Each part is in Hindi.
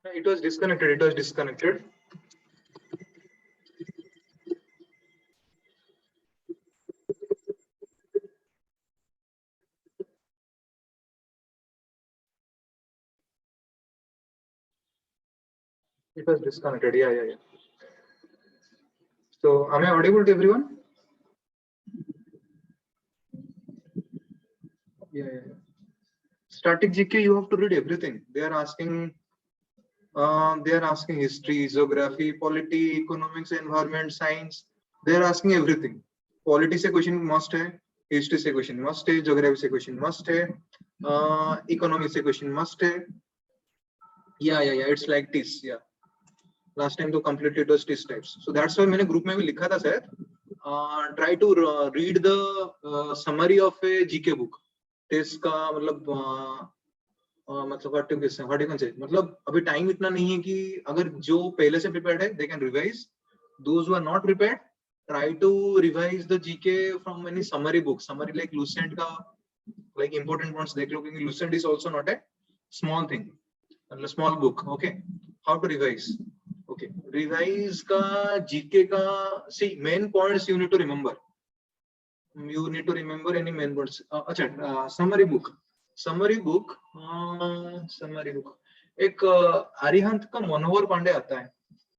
It was disconnected. It was disconnected. It was disconnected. Yeah, yeah, yeah. So, am I audible to everyone? Yeah, yeah, yeah. Static GK, you have to read everything. They are asking history, geography, polity, economics, environment, science. They are asking everything. Polity से question must है, history से question must है, geography से question must है, economics से question must है. Yeah, yeah, yeah. It's like this. Yeah. Last time तो completely it was this types. So that's why मैंने group में भी लिखा था शायद. Try to read the summary of a GK book. Test का मतलब मतलब व्हाट यू कैन से मतलब अभी टाइम इतना नहीं है कि अगर जो पहले से प्रिपेयर्ड है they can revise. Those who are not prepared try to revise the GK from any summary book. Summary like Lucent का लाइक इंपॉर्टेंट पॉइंट्स देख लो क्योंकि Lucent is also not a small thing, मतलब small book. Okay, how to revise. Okay, revise का जीके का see main points you need to remember. You need to remember any main words. अच्छा, summary book. समरी बुक एक अरिहंत का मनोहर पांडे आता है,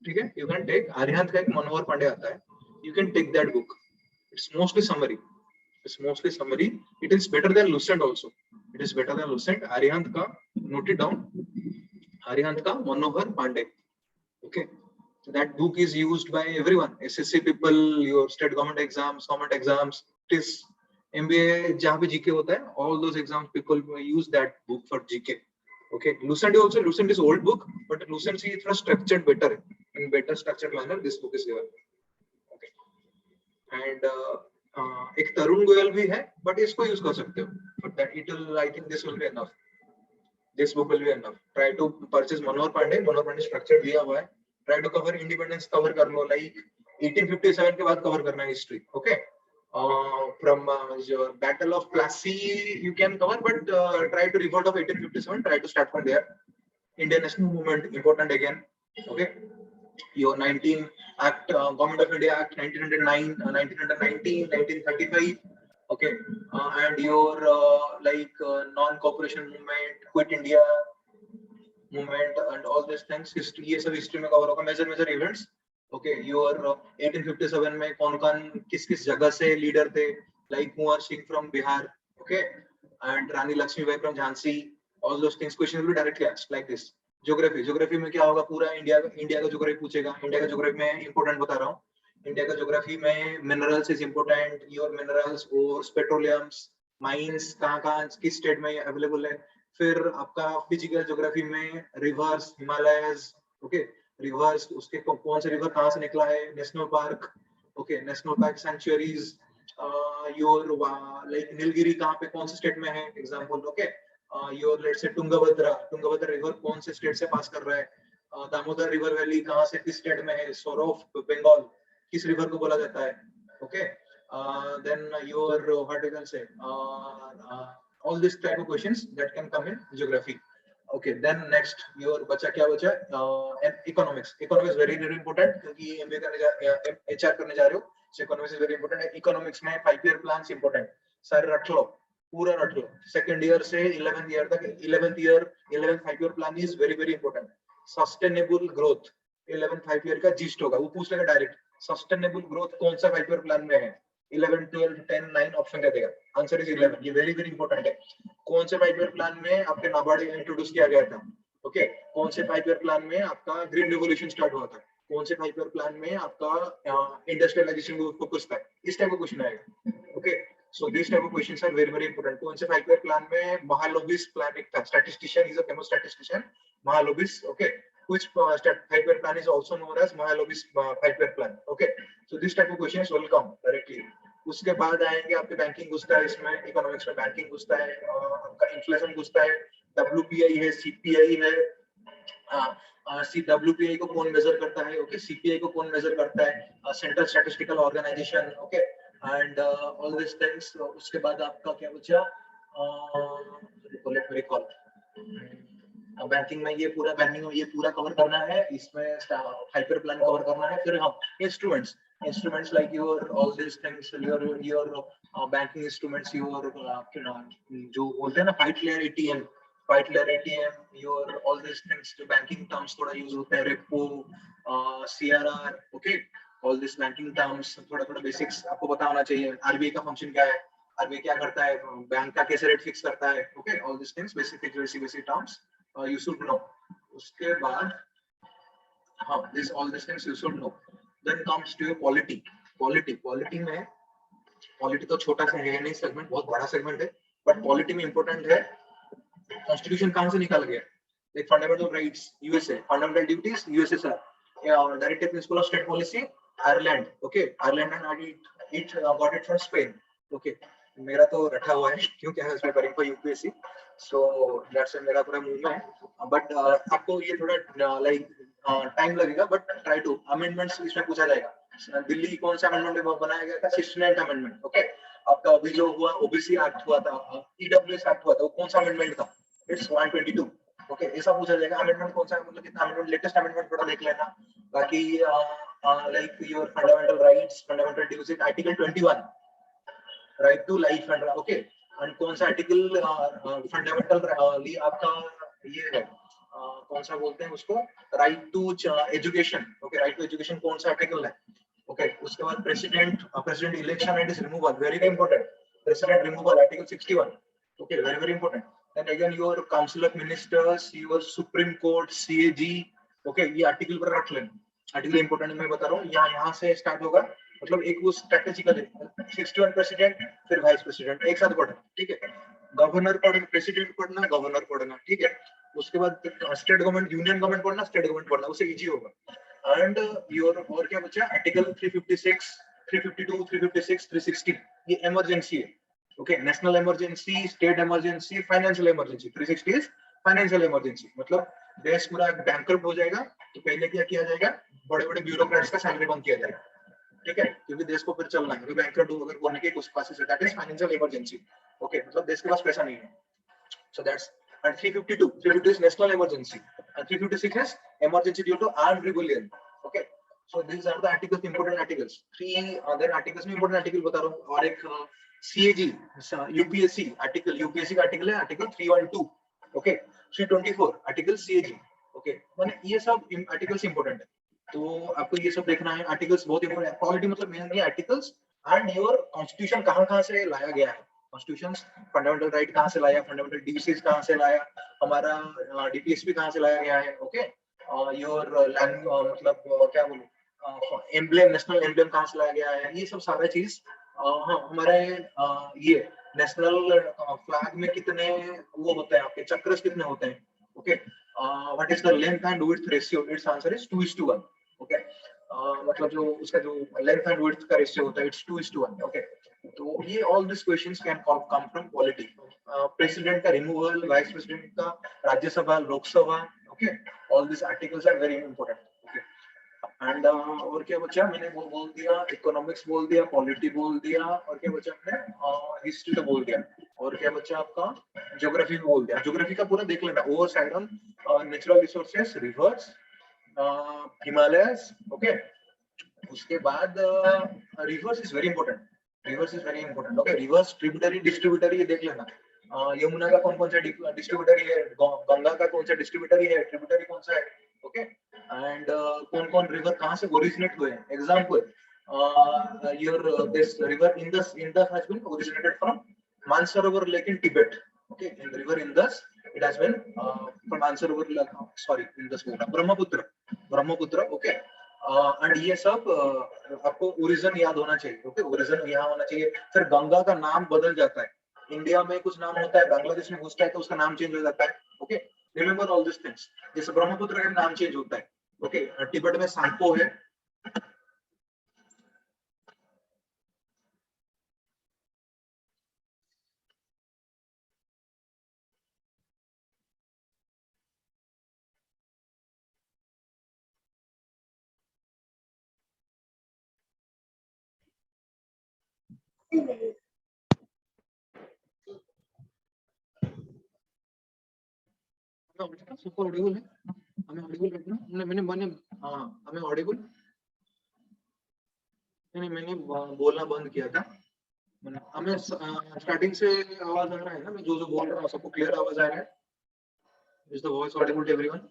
ठीक है. यू कैन टेक अरिहंत का एक मनोहर पांडे आता है. You can take that book. It's mostly summary. It is better than Lucent also. It is better than Lucent. Arihant का नोट इट डाउन. अरिहंत का Manohar Pandey. Okay, that book is used by everyone, SSC people, your state government exams. It is MBA जहाँ पे GK होता है, all those exams people use that book for GK. Okay, Lucent also, Lucent is old book, but Lucent is structured better, in better structured manner this book is given. Okay, and एक तरुण गोयल भी है, but इसको use कर सकते हो, but that it will, I think this will be enough. This book will be enough. Try to purchase Manohar Pandey structure दिया हुआ है. Try to cover independence, cover कर लो, like 1857 के बाद cover करना है history. Okay, from your battle of Plassey you can cover, but try to revolt of 1857. Try to start from there. Indian national movement important again. Okay, your 19 Act, Government of India Act 1909, 1919, 1935. Okay, and your non-cooperation movement, Quit India movement, and all these things. History, ये सब history में cover होगा. Major events. Okay, your 1857 में कौन किस जगह से leader थे, like Kunwar Singh from Bihar. Okay, and Rani Lakshmibai from Jhansi. All those things questions will be directly asked like this. Geography में क्या होगा, पूरा इंडिया का ज्योग्राफी पूछेगा. इंडिया का ज्योग्राफी में इंपोर्टेंट बता रहा हूँ. इंडिया का ज्योग्राफी में minerals is important. Your minerals और पेट्रोलियम्स, माइंस कहाँ किस स्टेट में अवेलेबल है. फिर आपका फिजिकल ज्योग्राफी में रिवर्स, हिमालयस. ओके, रिवर्स उसके कौन से रिवर कहाँ से निकला है, national park. Okay, national park sanctuaries. Your like Nilgiri कहाँ पे कौन से स्टेट में है example. Okay, your let's say Tungabhadra river कौन से स्टेट से पास कर रहा है. दामोदर रिवर वैली कहाँ से किस स्टेट में है. सोरोफ बंगाल किस रिवर को बोला जाता है. Okay, then your what you can say, all this type of questions that can come in geography. Okay, then next your बचा economics. Economics very important क्योंकि MBA करने HR करने जा रहे हो. So economics is very important. Economics में 5-year plans important. सारे रट लो, पूरा रट लो. Second year से 11th year तक 11th 5-year plan is very important. Sustainable growth 11th 5-year का gist होगा, वो पूछ लेगा डायरेक्ट. सस्टेनेबल ग्रोथ कौन सा 5-year प्लान में है. 11, 12, 10, 9 ऑप्शन दे देगा. Answer is 11. ये वेरी इंपॉर्टेंट है. कौन से 5-year प्लान में आपके नाबार्ड इंट्रोड्यूस किया गया था. ओके, कौन से 5-year प्लान में आपका ग्रीन रिवोल्यूशन स्टार्ट हुआ था. कौन से 5-year प्लान में आपका इंडस्ट्रियलाइजेशन को फोकस था. इस टाइप का क्वेश्चन आएगा. Okay, so this type of questions are very important. कौन से 5-year प्लान में महालोबिस प्लान एक था. Statistician is a famous statistician Mahalanobis. Okay, which 5-year plan is also known as Mahalanobis 5-year plan. Okay, so this type of questions will come directly. उसके बाद आएंगे आपके बैंकिंग घुसता है इसमें. इकोनॉमिक्स में बैंकिंग घुसता है, आपका इन्फ्लेशन घुसता है, WPI है, CPI है. WPI को कौन मेजर करता है. ओके, CPI को कौन मेजर करता है. Central statistical organisation. Okay, and all this things. उसके बाद आपका क्या बचा, लेट मी रिकॉल. बैंकिंग में ये पूरा कवर करना है, इसमें हाइपर प्लान कवर करना है। फिर हम instruments like your all this things, your banking instruments, your जो बोलते हैं ना fight layer ATM, your all this things. जो बैंकिंग टर्म्स थोड़ा यूज होते हैं, repo, CRR, okay, all this banking terms थोड़ा थोड़ा बेसिक्स आपको पता होना चाहिए। आरबीआई का फंक्शन क्या है, आरबीआई क्या करता है, बैंक का कैसे रेट फिक्स करता है, okay, all this things basic terms you should know. उसके बाद हाँ, all these things you should know. Then comes to your polity में polity तो छोटा सा है नहीं सेगमेंट, बहुत बड़ा सेगमेंट है, बट polity में इंपॉर्टेंट है कॉन्स्टिट्यूशन कहाँ से निकाल गया, like fundamental rights USA, fundamental duties USSR, directive principle of state policy Ireland, okay, Ireland and it got it from Spain, okay. मेरा तो रखा हुआ है क्योंकि I was preparing for UPSC, so that's मेरा पूरा मूव में है। बट आपको ये थोड़ा लाइक टाइम लगेगा, बट ट्राई टू अमेंडमेंट्स इसमें पूछा जाएगा। दिल्ली कौन सा अमेंडमेंट बनाया गया था, 69 अमेंडमेंट, ओके। आपका अभी जो हुआ ओबीसी एक्ट हुआ था, ईडब्ल्यूएस एक्ट हुआ था, वो कौन सा अमेंडमेंट था, इट्स 122, ओके। ऐसा पूछा जाएगा अमेंडमेंट कौन सा, मतलब कितना अमेंडमेंट, लेटेस्ट अमेंडमेंट थोड़ा देख लेना। बाकी like your fundamental rights, fundamental duties, article 21 right to life and, okay. And कौन सा आर्टिकल फंडामेंटल आपका ये है, कौन सा बोलते हैं उसको, right to education, okay, right to education कौन सा आर्टिकल है, ओके। उसके बाद president election and is removal, very very important, president removal article 61, okay, very very important. Then again your council of ministers, your supreme court, CAG, okay, ये आर्टिकल पर रख लेना, आर्टिकल इंपॉर्टेंट मैं बता रहा हूँ। यहाँ से स्टार्ट होगा, मतलब एक वो स्ट्रेटेजिकल है, 61 प्रेसिडेंट फिर वाइस प्रेसिडेंट एक साथ पढ़ना, ठीक है। गवर्नर पढ़ना, प्रेसिडेंट पढ़ना, गवर्नर पढ़ना, ठीक है। उसके बाद स्टेट गवर्नमेंट, यूनियन गवर्नमेंट पढ़ना, स्टेट गवर्नमेंट पढ़ना, उससे इजी होगा। एंड योर और क्या बचा, आर्टिकल 356, 352, 356, 360, ये इमरजेंसी है, okay. National emergency, state emergency, financial emergency. 360 is financial emergency, मतलब देश पूरा बैंकरप्ट हो जाएगा तो पहले क्या किया जाएगा, बड़े बड़े ब्यूरोक्रेट्स का सैलरी बंद किया जाएगा, ठीक है, क्योंकि देश को फिर चलना है, बैंकरप्ट अगर होने के कुछ पासेस है, that is financial emergency, okay, मतलब देश के पास पैसा नहीं है। So that's, and 352 is national emergency, and 356 is emergency due to armed rebellion, okay. So these are the articles, important articles, three other articles में important article बता रहा हूँ। और एक CAG, UPSC का article है article 312, okay, 324 article CAG, okay, माने ये सब articles important है, तो आपको ये सब देखना है। आर्टिकल्स बहुत इंपॉर्टेंट है, पॉलिटी मतलब mainly articles and your constitution कहाँ से लाया गया है, कॉन्स्टिट्यूशन फंडामेंटल राइट कहाँ से लाया, फंडामेंटल ड्यूटीज कहाँ से लाया, हमारा डीपीएसपी कहाँ से लाया गया है, ओके। योर लैंड मतलब क्या बोलूं, एम्ब्लेम, नेशनल एम्ब्लेम कहाँ से लाया गया है, ये सब सारा चीज। हाँ, हमारे ये नेशनल फ्लैग में कितने वो होते हैं, आपके चक्र कितने होते हैं, okay. What is the length and width ratio, it's answer is 2:1, okay. मतलब जो उसका जो लेंथ एंड विड्थ का रेशियो होता है, इट्स 2:1, ओके। तो ये all this questions can come from polity. President का रिमूवल, वाइस प्रेसिडेंट का, Rajya Sabha, Lok Sabha, okay, all this articles are very important, okay. And और क्या बचा, मैंने वो बोल दिया, इकोनॉमिक्स बोल दिया, पॉलिटी बोल दिया, और क्या बचा हमने, हिस्ट्री तो बोल दिया, और क्या बचा आपका, ज्योग्राफी बोल दिया। ज्योग्राफी का पूरा देख लेना, over side on natural resources, reverse, Himalayas, okay. उसके बाद reverse is very important, okay. Reverse, tributary, distributary, ये देख लेना। यमुना का कौन कौन सा डिस्ट्रीब्यूटरी है, गंगा का कौन सा डिस्ट्रीब्यूटरी है, ट्रिब्यूटरी कौन सा है, ओके। एंड कौन कौन रिवर कहाँ से ओरिजिनेट हुए हैं, example your this river Indus has been originated from Mansarovar lake in Tibet, okay. In river Indus it has been from Mansarovar, sorry, Indus बोल रहा, ब्रह्मपुत्र, ओके। एंड ये सब आपको ओरिजिन याद होना चाहिए, ओके, ओरिजिन यहाँ होना चाहिए। फिर गंगा का नाम बदल जाता है, इंडिया में कुछ नाम होता है, बांग्लादेश में घुसता है तो उसका नाम चेंज हो जाता है, okay. Remember all this things, जैसे ब्रह्मपुत्र का नाम चेंज होता है, ओके। तिब्बत में सांपो है, सबको ऑडिबल है? हमें ऑडिबल रखना। मैंने हाँ हमें ऑडिबल नहीं, मैंने बोलना बंद किया था। हमें स्टार्टिंग से आवाज आ रहा है ना? मैं जो जो बोल रहा हूँ सबको क्लियर आवाज आ रहा है? Is the voice audible to everyone?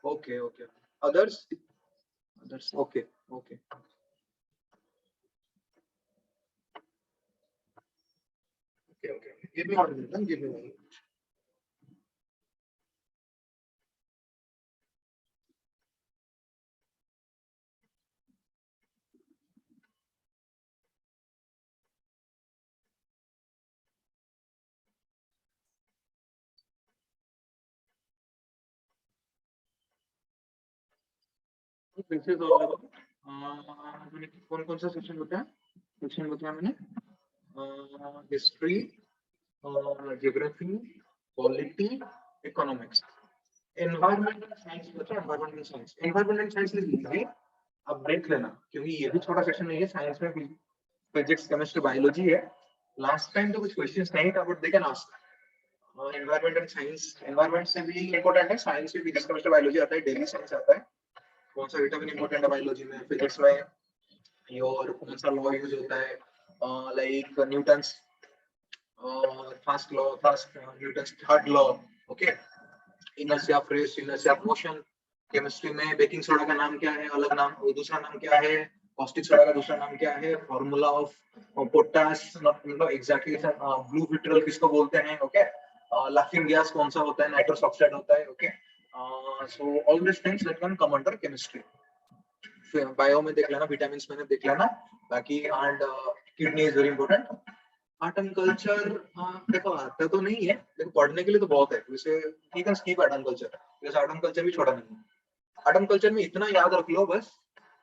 Okay okay. Others? Others okay okay. Okay. Give me one minute. Give me 1 minute. This is all about कौन कौन सा सेक्शन बताया? सेक्शन बताया मैंने history, geography, polity, economics, environmental science बताया। एनवायरमेंटल साइंस, एनवायरमेंटल साइंस लीजिए। अब ब्रेक लेना क्योंकि ये भी छोटा सेक्शन नहीं है। साइंस में फिजिक्स, केमिस्ट्री, बायोलॉजी है। लास्ट टाइम तो कुछ क्वेश्चंस नहीं था but they can ask. Environment and science, environment से भी इंपॉर्टेंट है। साइंस से फिजिक्स, केमिस्ट्री, बायोलॉजी आता है। डेली साइंस आता है। कौन सा विटामिन इंपॉर्टेंट है बायोलॉजी में, फिजिक्स में? और कौन सा लॉ यूज होता है? Like Newton's first law, first Newton's third law. Okay, inertia of rest, inertia of motion. Chemistry में बेकिंग सोडा का नाम क्या है? अलग नाम, दूसरा नाम क्या है? कॉस्टिक सोडा का दूसरा नाम क्या है? फॉर्मूला ऑफ पोटाश, मतलब एग्जैक्टली ब्लू विट्रियल किसको बोलते हैं? ओके, लाफिंग गैस कौन सा होता है? नाइट्रस ऑक्साइड होता है। Okay, so all this things that can come under chemistry. Bio में देख लेना, विटामिन्स में देख लेना बाकी। And kidney is very important. Art and culture देखो आता तो नहीं है, लेकिन पढ़ने के लिए तो बहुत है। वैसे ठीक है, स्कीप आर्ट एंड कल्चर। वैसे आर्ट एंड कल्चर भी छोटा नहीं है। आर्ट एंड कल्चर में इतना याद रख लो बस,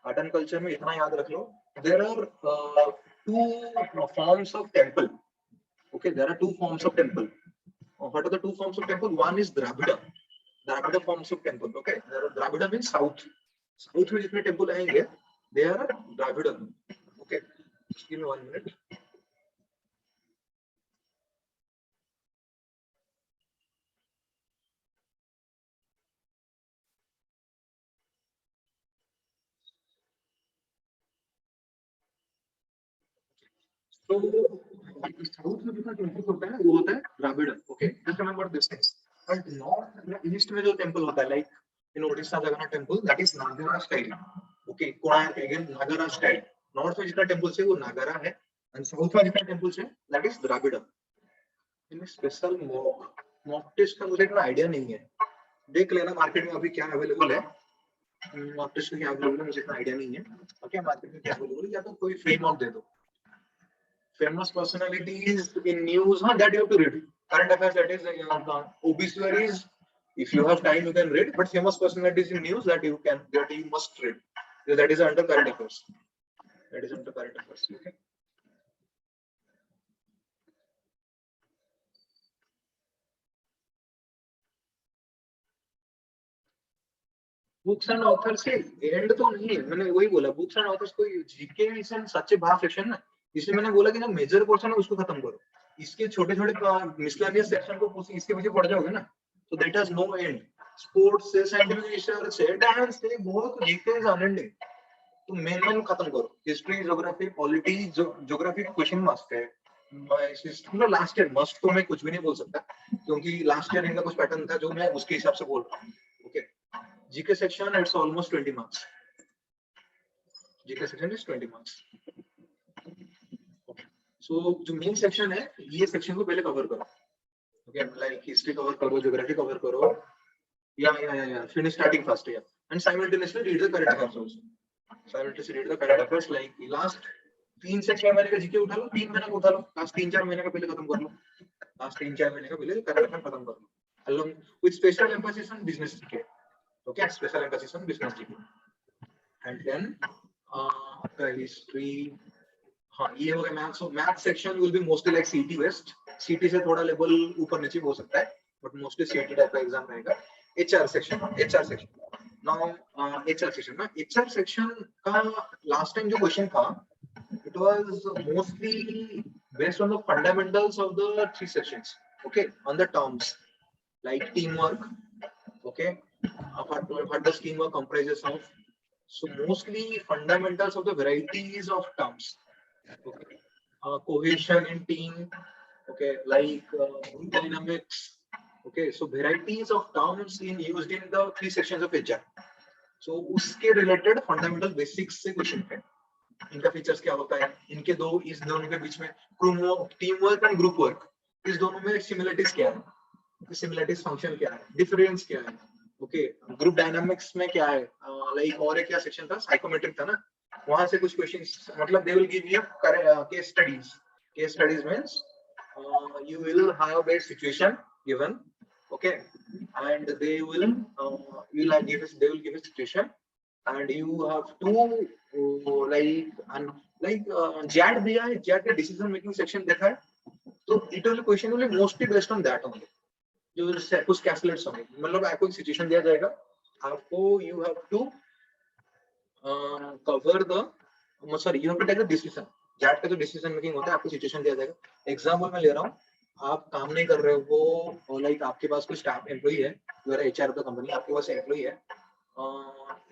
आर्ट एंड कल्चर में इतना याद रख लो, there are two forms of temple. Okay, there are two forms of temple. What are the two forms of temple? One is Dravida, Dravida forms of temple. Okay, Dravida means south. South में जितने टेम्पल आएंगे they are Dravida. Okay, give me 1 minute. तो साउथ में जितना टेम्पल होता है वो होता है Dravida. Okay, just remember this things. But north east में जो टेम्पल होता है, like in Odisha Jagannath temple, that is Nagara style. Okay, Konark again Nagara style. North में जितना टेम्पल्स है वो नागरा है, एंड साउथ में जितना टेम्पल्स है दैट इज द्राविड़। इनमें स्पेशल मॉक टेस्ट का मुझे इतना आइडिया नहीं है। देख लेना मार्केट में अभी क्या अवेलेबल है। मॉक टेस्ट क्या अवेलेबल है मुझे इतना आइडिया नहीं है। ओके, मार्केट में क्या अवेलेबल है, या तो कोई फ्री मॉक दे दो। Famous personalities in news, that you have to read. Current affairs, that is obituaries. If you have time, you can read. But famous personalities in news, that you must read. So that is under current affairs. That is under current affairs. Okay. Books and author से एंड तो नहीं है। मैंने वही बोला, बुक्स एंड ऑथर्स को जीके एंड सच्चे भाग सेक्शन ना, इसलिए मैंने बोला कि जो मेजर पोर्शन है उसको खत्म करो। इसके छोटे छोटे मिसलेनियस सेक्शन को इसके पीछे पड़ जाओगे ना, तो that has no end. Sports से, साइंटिफिक रिसर्च से, डांस से, बहुत जीके इज अनएंडिंग। तो मेन खत्म करो। History, geography, polity, geography question must है। लास्ट ईयर मस्ट तो मैं कुछ भी नहीं बोल सकता, क्योंकि लास्ट ईयर इनका कुछ पैटर्न था जो मैं उसके हिसाब से बोल रहा हूँ। Okay, GK section it's almost 20 marks. GK section is 20 marks. Okay. So जो मेन सेक्शन है, ये सेक्शन को पहले कवर करो। Okay, like history कवर करो, geography कवर करो। Yeah. Finish starting first year and simultaneously read the current affairs also. Simultaneously read the current affairs, like last 3 से 6 महीने का GK उठा लो, 3 महीने का उठा लो, लास्ट 3-4 महीने का पहले खत्म कर लो। लास्ट 3-4 महीने का पहले करंट अफेयर खत्म कर लो, along with special emphasis on business GK. Okay, special emphasis on business GK. And then आपका हिस्ट्री, हाँ ये हो गया maths. Math section will be mostly like सीटी वेस्ट। सीटी से थोड़ा लेवल ऊपर नीचे हो सकता है, बट मोस्टली सीटी टाइप का एग्जाम रहेगा। HR section, now HR section का लास्ट टाइम जो क्वेश्चन था, it was mostly based on the fundamentals of the 3 sections. Okay, on the terms like team work, Okay, what the scheme comprises of. So mostly fundamentals of the varieties of terms. Okay, cohesion in team. Okay, like group dynamics. Okay, so varieties of terms in used in the three sections of HR. So उसके related fundamental basics से question है. इनका फीचर्स क्या होता है, इनके दो इस दोनों के बीच में team work and group work, इस दोनों में सिमिलरिटीज क्या है, सिमिलरिटीज फंक्शन क्या है, डिफरेंस क्या है. ओके, ग्रुप डायनामिक्स में क्या है, लाइक और एक क्या सेक्शन था, साइकोमेट्रिक था ना, वहां से कुछ क्वेश्चंस, मतलब they will give you case studies. Case studies means you will have a situation given, okay, and they will they will give a situation, and you have to JAT दिया है, JAT का डिसीजन मेकिंग सेक्शन देखा है, तो it will question will mostly based on that only. जो कुछ कैलकुलेट्स होंगे, मतलब आपको एक सिचुएशन दिया जाएगा, आपको you have to cover the, sorry you have to take the decision. जैट का जो डिसीजन मेकिंग होता है, आपको सिचुएशन दिया जाएगा. एग्जांपल मैं ले रहा हूँ, आप काम नहीं कर रहे हो, वो लाइक आपके पास कोई स्टाफ एम्प्लॉई है, you are HR of the company, आपके पास एम्प्लॉई है,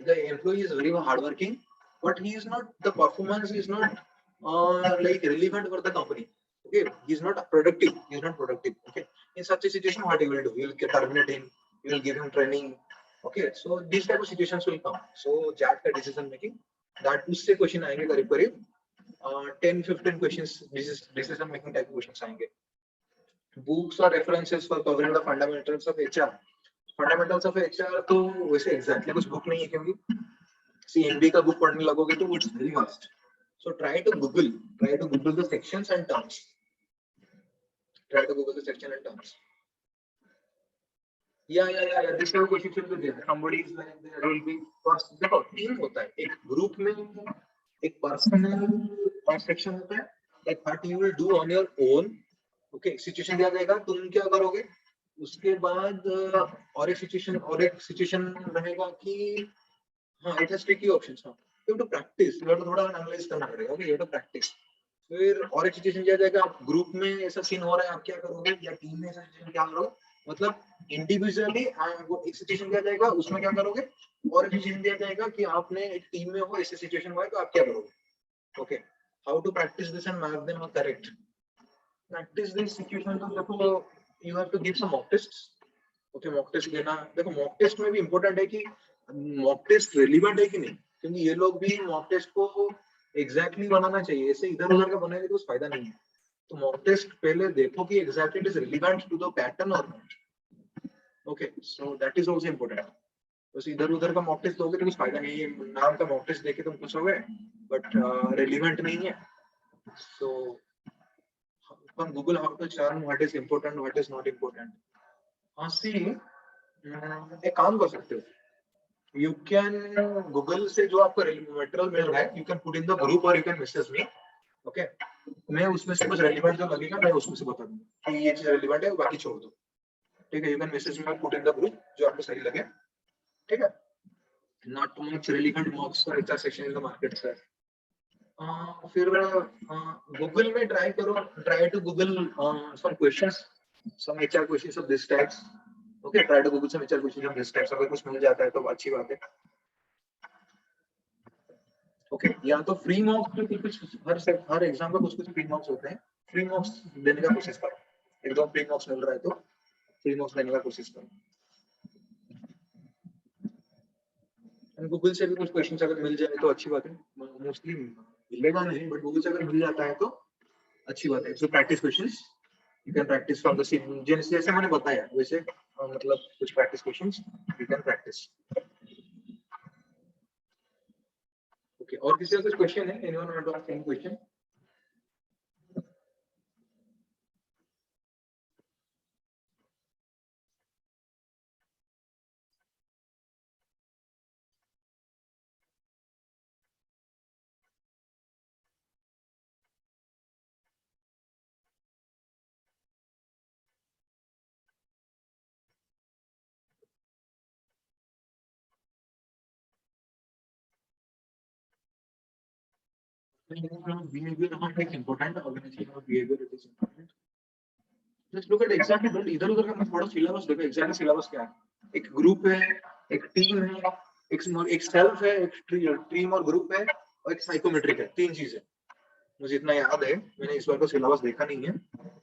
the employee is very hard working, but he is not, the performance is not like relevant for the company. Okay, he is not productive. He is not productive. Okay, in such a situation, what you will do? You will terminate him. You will give him training. Okay, so these type of situations will come. So JAT का decision making, that उससे question आएंगे करीब करीब 10-15 questions, decision making type questions आएंगे. Books or references for covering the fundamentals of HR. Fundamentals of HR तो वैसे exactly कुछ book नहीं है, क्योंकि CMB का book पढ़ने लगोगे तो it's very vast. So try to Google the sections and terms. Try to Google the section and terms. Yeah. This type of question will be there. Somebody is like, there will be first. देखो टीम होता है, एक ग्रुप में एक पर्सनल सेक्शन होता है, like what you will do on your own. Okay, situation दिया जाएगा, तुम क्या करोगे, उसके बाद और एक सिचुएशन रहेगा कि हाँ, it has tricky options. हाँ, you have to practice, you have to थोड़ा एनालाइज करना पड़ेगा. Okay, you have to practice. फिर और एक सिचुएशन दिया जाएगा, आप ग्रुप में ऐसा सीन हो रहा है, आप क्या करोगे, या टीम में ऐसा सिचुएशन क्या करोगे, मतलब इंडिविजुअली वो एक सिचुएशन दिया जाएगा, उसमें क्या करोगे, और एक सिचुएशन दिया जाएगा कि आपने एक टीम में हो, ऐसे सिचुएशन हुआ है, तो आप क्या करोगे. Okay, how to practise this and make them correct. Practise this situation, तो देखो you have to give some mock tests. Okay, mock test देना. देखो मॉक टेस्ट में भी इंपॉर्टेंट है कि मॉक टेस्ट रिलेवेंट है कि नहीं, क्योंकि ये लोग भी मॉक टेस्ट को एग्जैक्टली बनाना चाहिए, ऐसे इधर उधर का बनाएंगे तो कुछ फायदा नहीं है. तो मॉक टेस्ट पहले देखो कि exactly it is relevant to the pattern और not. Okay, so that is also important. बस इधर उधर का मॉक टेस्ट दोगे तो कुछ फायदा नहीं है, नाम का मॉक टेस्ट देके तुम खुश हो गए, बट रिलेवेंट नहीं है. सो on Google how to churn what is important, what is not important. सी एक काम कर सकते हो, you can Google से जो आपको मटेरियल मिल रहा है, you can put in the group or you can message me. Okay, मैं उसमें से कुछ रेलिवेंट जो लगेगा मैं उसमें से बता दूंगा कि ये चीज रेलिवेंट है, बाकी छोड़ दो. ठीक है, you can message me or put in the group जो आपको सही लगे. ठीक है, not too much relevant mocks for HR section in the market sir. फिर Google में try करो, try to Google some questions, some HR questions of this types. Okay, try to Google some HR questions of this types. अगर कुछ मिल जाता है तो अच्छी बात है. Okay, या तो फ्री मॉक्स में कुछ हर एग्जाम का कुछ फ्री मॉक्स होते हैं, फ्री मॉक्स देने का कोशिश करो. एकदम फ्री मॉक्स मिल रहा है तो फ्री मॉक्स देने का कोशिश करो. गूगल से भी कुछ क्वेश्चंस अगर मिल जाए तो अच्छी बात है. मोस्टली मिलेगा नहीं, बट गूगल से अगर मिल जाता है तो अच्छी बात है. So practice questions, you can practise from the same, जैसे मैंने बताया वैसे, मतलब कुछ practice questions you can practise. Okay, और किसी का कुछ क्वेश्चन है? Anyone want to ask any question? Behavior is important. Organizational behavior is important. Just look at exactly, इधर उधर का मत पढ़ो, सिलेबस देखो एग्जैक्टली सिलेबस क्या है. एक ग्रुप है, एक टीम है, एक सेल्फ है, एक टीम और ग्रुप है, और एक साइकोमेट्रिक है। 3 चीजें मुझे इतना याद है, मैंने इस बार का सिलेबस देखा नहीं है,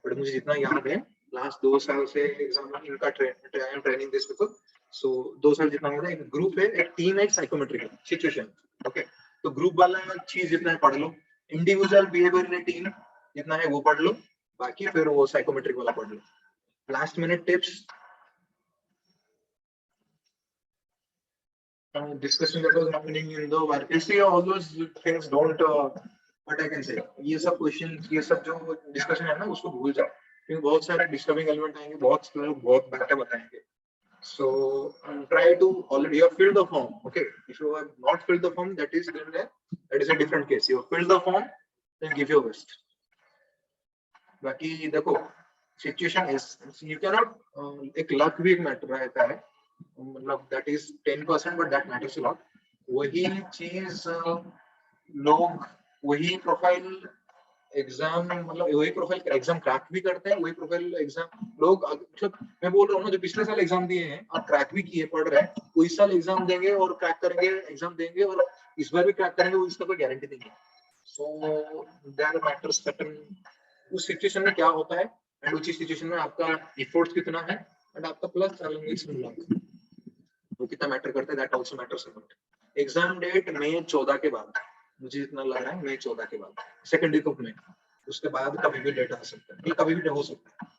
बट मुझे जितना याद है लास्ट 2 साल से एग्जाम इनका ट्रेनिंग दिस पीपल, सो 2 साल जितना याद है, एक ग्रुप है, एक टीम है, एक साइकोमेट्रिक है सिचुएशन। ओके, तो ग्रुप वाला चीज जितना है पढ़ लो, इंडिविजुअल बिहेवियर इन टीम जितना है वो पढ़ लो, बाकी फिर वो साइकोमेट्रिक वाला पढ़ लो। Last minute tips, discussion that was happening in the vacancy, all those things don't what I can say, ये सब क्वेश्चन, ये सब जो डिस्कशन है ना उसको भूल जाओ, क्योंकि बहुत सारे डिस्टर्बिंग एलिमेंट आएंगे, बहुत लोग बहुत बातें बताएंगे। So try to already you have filled the form. Okay, if you have not filled the form, that is a different case. You have filled the form, then give your best. बाकी देखो सिचुएशन इज, यू कैनॉट एक लक भी एक मैटर रहता है, मतलब that is 10% but that matters a lot. वही चीज लोग वही प्रोफाइल एग्जाम, मतलब वही प्रोफाइल एग्जाम क्रैक भी करते हैं, वही प्रोफाइल एग्जाम लोग, मतलब मैं बोल रहा हूँ ना, जो पिछले साल एग्जाम दिए हैं और क्रैक भी किए पढ़ रहे हैं, वो इस साल एग्जाम देंगे और क्रैक करेंगे, एग्जाम देंगे और इस बार भी क्रैक करेंगे, वो इसका कोई गारंटी नहीं है। सो देयर मैटर्स सर्टेन उस सिचुएशन में क्या होता है, एंड उसी सिचुएशन में आपका एफर्ट्स कितना है, एंड आपका प्लस चैलेंजेस वो कितना मैटर करता है, that also matters a lot. Exam date मई 14 के बाद, मुझे इतना लग रहा है मई 14 के बाद, सेकंड वीक ऑफ मई, उसके बाद कभी भी डेट आ सकता है, कभी भी हो सकता है।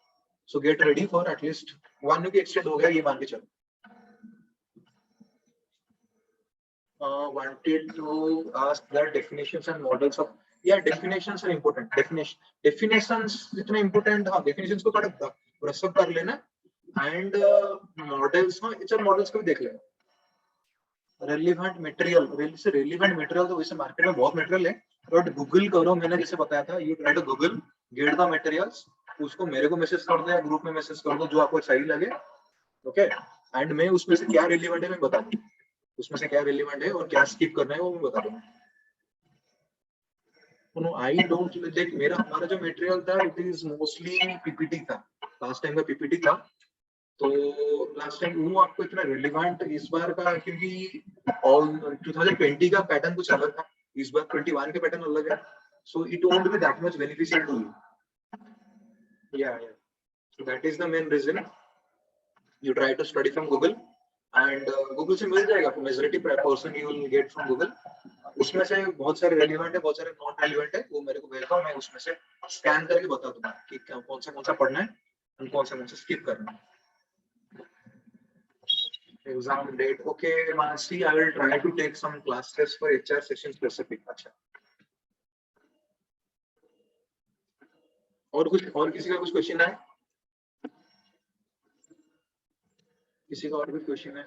So get ready for at least 1 week extend हो गया ये मान के चलो। Wanted to ask the definitions and models of, yeah, definitions are important. Definitions इतने important, हाँ definitions को थोड़ा brush up कर लेना, and models, हाँ इस models को भी देख लेना। relevant material, relevant material तो वैसे मार्केट में बहुत मटेरियल है, बट गूगल करो, मैंने जैसे बताया था, you try to Google get the materials, उसको मेरे को मैसेज कर दो या ग्रुप में मैसेज कर दो जो आपको सही लगे। ओके, एंड मैं उसमें से क्या रिलेवेंट है मैं बता दूँ, उसमें से क्या रिलेवेंट है और क्या स्किप करना है वो मैं बता दूंगा। आई डोंट देख, मेरा हमारा जो मटेरियल था इट इज मोस्टली पीपीटी था, लास्ट टाइम का पीपीटी था, तो लास्ट टाइम वो आपको इतना रिलेवेंट इस बार का, क्योंकि ऑल 2020 का पैटर्न कुछ अलग था, इस बार 21 का पैटर्न अलग है, so it won't be that much beneficial to you. Yeah so that is the main reason, you try to study from Google, and Google से मिल जाएगा आपको majority person you will get from Google, उसमें से बहुत सारे रेलिवेंट है, बहुत सारे नॉन रेलिवेंट है, वो मेरे को भेजता हूँ, मैं उसमें से स्कैन करके बता दूंगा कि कौन सा पढ़ना है और कौन सा स्किप करना है। Exam date, okay Mansi, I will try to take some classes for HR section specific. अच्छा, और किसी का कुछ क्वेश्चन है, किसी का और कुछ क्वेश्चन है?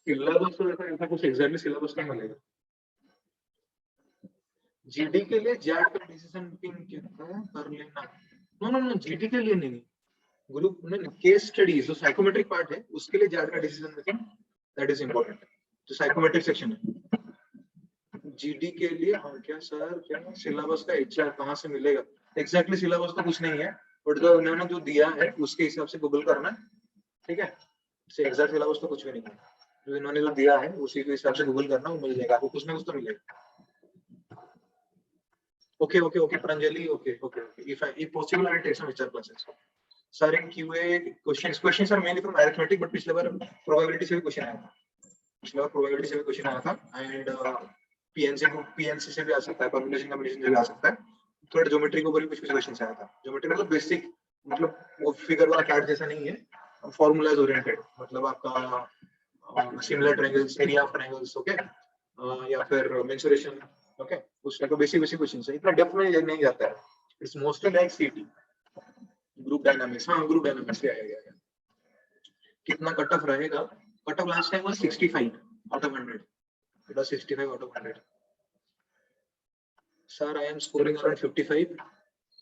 सिलेबस तो ऐसा कुछ एग्जैक्टली सिलेबस नहीं मिलेगा। जीडी के लिए जैट का डिसीजन मेकिंग कर लेना, नो जीडी के लिए नहीं, ग्रुप में केस स्टडीज जो साइकोमेट्रिक पार्ट है उसके लिए जैट का decision making that is important, जो साइकोमेट्रिक सेक्शन है। जीडी के लिए हाँ क्या सर, क्या सिलेबस का एचआर कहाँ से मिलेगा, एग्जैक्टली सिलेबस तो कुछ नहीं है, बट जो उन्होंने जो दिया है उसके हिसाब से गूगल करना है, ठीक है, एग्जैक्ट सिलेबस तो कुछ भी नहीं है, जो इन्होंने जो दिया है उसी के हिसाब से गूगल करना, वो मिल जाएगा आपको, कुछ ना कुछ तो मिलेगा। Okay, Pranjali, okay. If possible, I will take some HR classes. Sir, in QA questions are mainly from arithmetic, but पिछले बार probability से भी question आया था, पिछले बार probability से भी question आया था, and PNC से भी आ सकता है, permutation combination से भी आ सकता है, थोड़ा ज्योमेट्री के ऊपर भी कुछ क्वेश्चंस आया था, ज्योमेट्री मतलब बेसिक, मतलब वो फिगर वाला कैट जैसा नहीं है, फॉर्मूलाज ओरिएंटेड, मतलब आपका similar triangles, area of triangles, okay, या फिर मेंसुरेशन, ओके, उस टाइप का बेसिक क्वेश्चंस है, इतना डेप्थ में नहीं जाता है, इट्स मोस्टली लाइक सीटी, ग्रुप डायनामिक्स, हाँ ग्रुप डायनामिक्स से आएगा। कितना कट ऑफ रहेगा, cut off last time was 65 out of 100, it was 65 out of 100। Sir I am scoring around 55,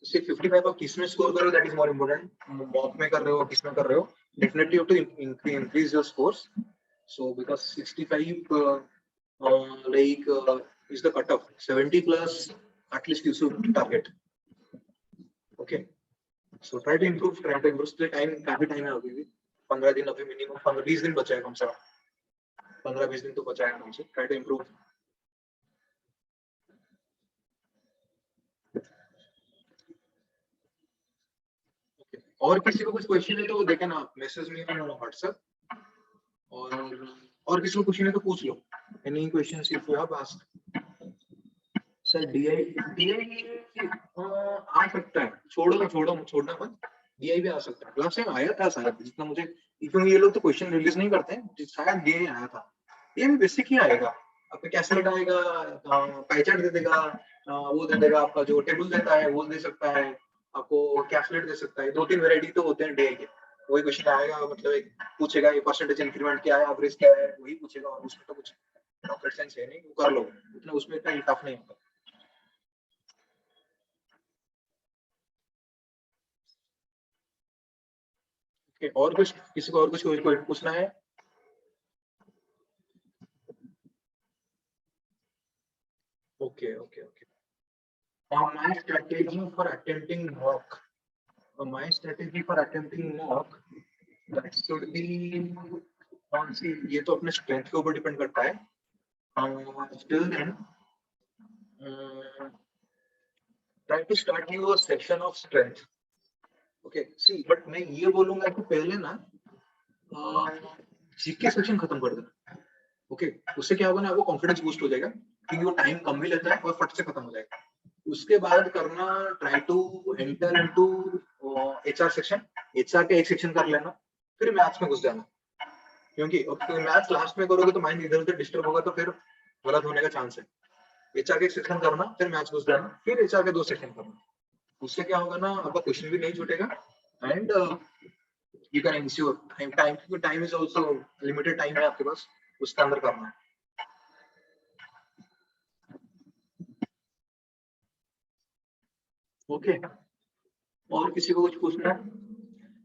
सिर्फ 55 आप किस में स्कोर करो that is more important, mock में कर रहे हो किस में कर रहे हो, definitely you have to increase your scores. So because 65 like is the cutoff, 70 plus at least you should target. Okay, so try to improve, the time, काफी टाइम है अभी भी, 15 दिन अभी मिनिमम 15-20 दिन बचा है कम से कम, 15-20 दिन तो बचा है कम से. Try to improve. Okay. और किसी को कुछ क्वेश्चन है तो देखें ना, मैसेज में ऑन व्हाट्सएप, और किसी को क्वेश्चन है तो पूछ लो. Any questions if you have asked. Sir DI आ सकता है, छोड़ना मत, डीआई भी आ सकता है. लास्ट टाइम आया था शायद, जितना मुझे, क्योंकि ये लोग तो क्वेश्चन रिलीज नहीं करते हैं, शायद डीआई आया था. ये भी बेसिक ही आएगा आपका, कैसे लगाएगा, पैचर्न दे देगा, वो दे देगा आपका जो टेबल देता है वो दे सकता है आपको, कैलकुलेट दे सकता है. 2-3 वैरायटी तो होते हैं डीआई के. वही क्वेश्चन आएगा, मतलब एक पूछेगा ये परसेंटेज इंक्रीमेंट क्या है, एवरेज क्या है, वही पूछेगा. और उसमें तो कुछ रॉकेट साइंस है नहीं, वो कर लो, उतना उसमें इतना टफ नहीं होता. और कुछ, किसी को और कुछ पूछना है? Okay okay okay. My strategy for attempting mock. My strategy for attempting mock that should be कौन सी, ये तो अपने स्ट्रेंथ के ऊपर डिपेंड करता है. Still then, try to start your section of strength. Okay, see, but मैं ये बोलूंगा कि पहले ना जीके सेक्शन खत्म कर देना. ओके, उससे क्या होगा ना, आपको कॉन्फिडेंस बूस्ट हो जाएगा, क्योंकि वो टाइम कम भी लेता है और फट से खत्म हो जाएगा. उसके बाद करना, try to enter into HR section. HR के एक सेक्शन कर लेना, फिर मैथ्स में घुस जाना, क्योंकि मैथ्स लास्ट में करोगे तो माइंड इधर उधर डिस्टर्ब होगा, तो फिर गलत होने का चांस है. एचआर के एक सेक्शन करना, फिर मैथ्स घुस जाना, फिर एचआर के 2 सेक्शन करना. उससे क्या होगा ना, आपका क्वेश्चन भी नहीं छूटेगा, and you can ensure time is also limited time है आपके पास, उसके अंदर करना है. ओके, और किसी को कुछ पूछना है?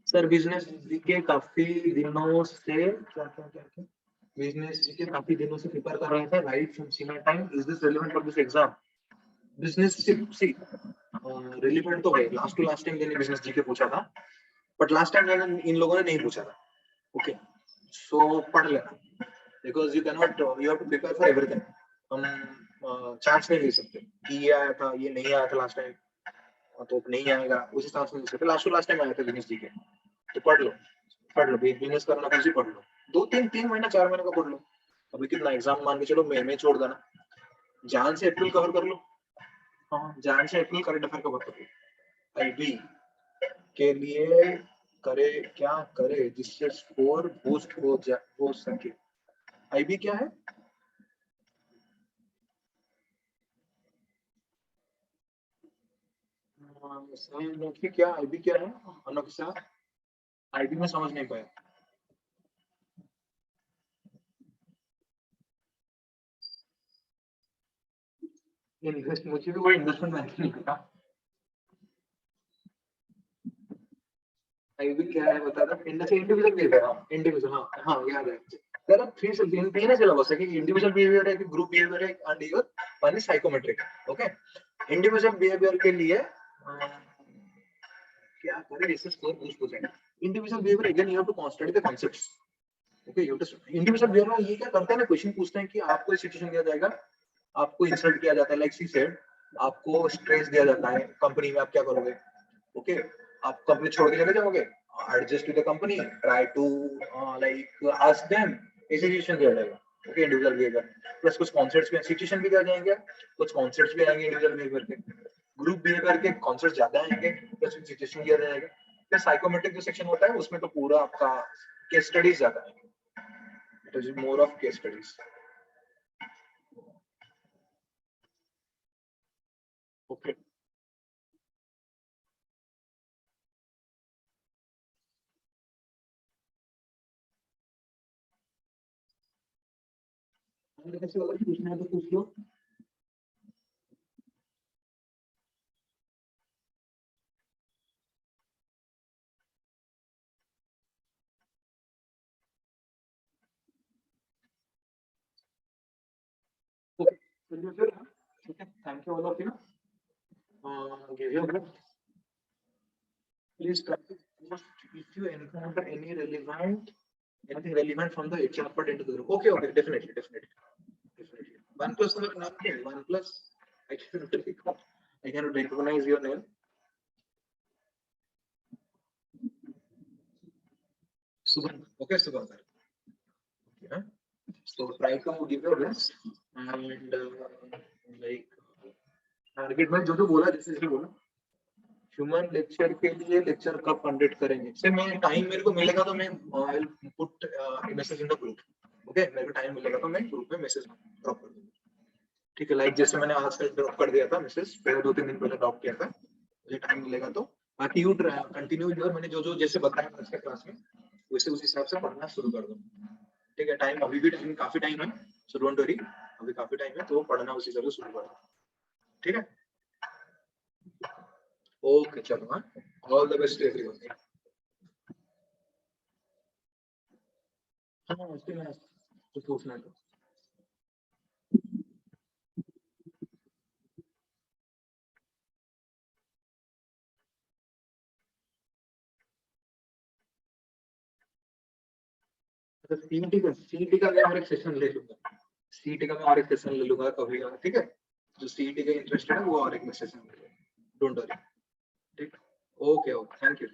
सर बिजनेस के काफी दिनों से क्या बिजनेस के काफी दिनों से प्रिपेयर कर रहे थे, right from senior time. Is this relevant for this exam? Business सी रिलेवेंट तो है. लास्ट टू लास्ट टाइम मैंने बिजनेस जी के पूछा था, बट लास्ट टाइम मैंने इन लोगों ने नहीं पूछा था. ओके, सो पढ़ लेना, because you can not, you have to prepare for everything. हम चांस नहीं ले सकते कि ये आया था ये नहीं आया था लास्ट टाइम, तो नहीं आएगा उस हिसाब से ले सकते. लास्ट टाइम आया था बिजनेस जी के, तो पढ़ लो बिजनेस करना कुछ ही पढ़ लो. 2-3 महीना 4 महीने का पढ़ लो. अभी कितना एग्जाम मान के चलो, मई में छोड़ देना, जान से अप्रैल कवर कर लो. हाँ, जान से अप्रैल करंट अफेयर कवर कर लो. आईबी के लिए करे क्या करे जिससे स्कोर बूस्ट हो सके. आईबी क्या है? क्या आईबी क्या है अनोखा? आईबी में समझ नहीं पाया. इन्वेस्ट, मुझे भी कोई इन्वेस्टमेंट बैंकिंग नहीं पता. आईबी क्या है बता दो. इंडिविजुअल बिहेवियर, हाँ इंडिविजुअल, हाँ हाँ याद है. देयर आर तीन सिलेबस है कि इंडिविजुअल बिहेवियर है, कि ग्रुप बिहेवियर है, and your one is psychometric. Okay, individual behaviour के लिए क्या करें इससे स्कोर बूस्ट हो जाएगा. Individual behaviour again you have to construct the concepts. Okay, you have to individual behaviour में ये क्या करते हैं ना, क्वेश्चन पूछते हैं कि आपको एक सिचुएशन दिया जाएगा, आपको इंसल्ट किया जाता है, लाइक सी सेड, आपको स्ट्रेस दिया जाता है कंपनी में, आप क्या करोगे? ओके, आप कंपनी छोड़ के चले जाओगे, adjust with the company, try to like ask them, ऐसी सिचुएशन दिया जाएगा. ओके, इंडिविजुअल बिहेवियर प्लस कुछ कॉन्सेप्ट्स भी, सिचुएशन भी दिया जाएंगे, कुछ कॉन्सेप्ट्स भी आएंगे इंडिविजुअल बिहेवियर के. ग्रुप बिहेवियर के कॉन्सेप्ट ज्यादा आएंगे, प्लस सिचुएशन दिया जाएगा. फिर साइकोमेट्रिक जो सेक्शन होता है उसमें तो पूरा आपका केस स्टडीज ज्यादा है. It is more of case studies. Okay, पूछना है तो पूछ लो. Will you fill? Okay, thank you all of you. Give your best. Please try to post if you encounter anything relevant from the HR part into the group. Okay, definitely. 1+ number, 1+. I cannot recognize your name. Subhan. Okay, Subhan. Yeah. So try to give your best and like target में जो बोला जैसे बोला ह्यूमन लेक्चर के लिए लेक्चर कब कंडक्ट करेंगे से मैं टाइम मेरे को मिलेगा तो मैं I will put message in the group. Okay, मेरे को टाइम मिलेगा तो मैं ग्रुप में मैसेज ड्रॉप कर दूंगा. ठीक है, लाइक जैसे मैंने आज कल ड्रॉप कर दिया था मैसेज, पहले 2-3 दिन पहले ड्रॉप किया था. मुझे टाइम मिलेगा तो बाकी यू कंटिन्यू योर, मैंने जो जैसे बताया आज के क्लास में वैसे उस हिसाब से पढ़ना शुरू कर दो. ठीक है, टाइम अभी भी टाइम काफी टाइम है, सो डोंट वरी, अभी काफी टाइम है तो पढ़ना उसी हिसाब से शुरू कर दो. ठीक है, ओके चलो. हाँ, ऑल द बेस्ट एवरीवन. हाँ, कुछ पूछना है तो सीईटी का मैं और एक सेशन ले लूंगा. सीईटी का मैं और एक सेशन ले लूंगा कभी. ठीक है, जो सीईटी का इंटरेस्टेड है वो और एक सेशन ले लूंगा. Don't worry. ठीक, ओके, थैंक यू.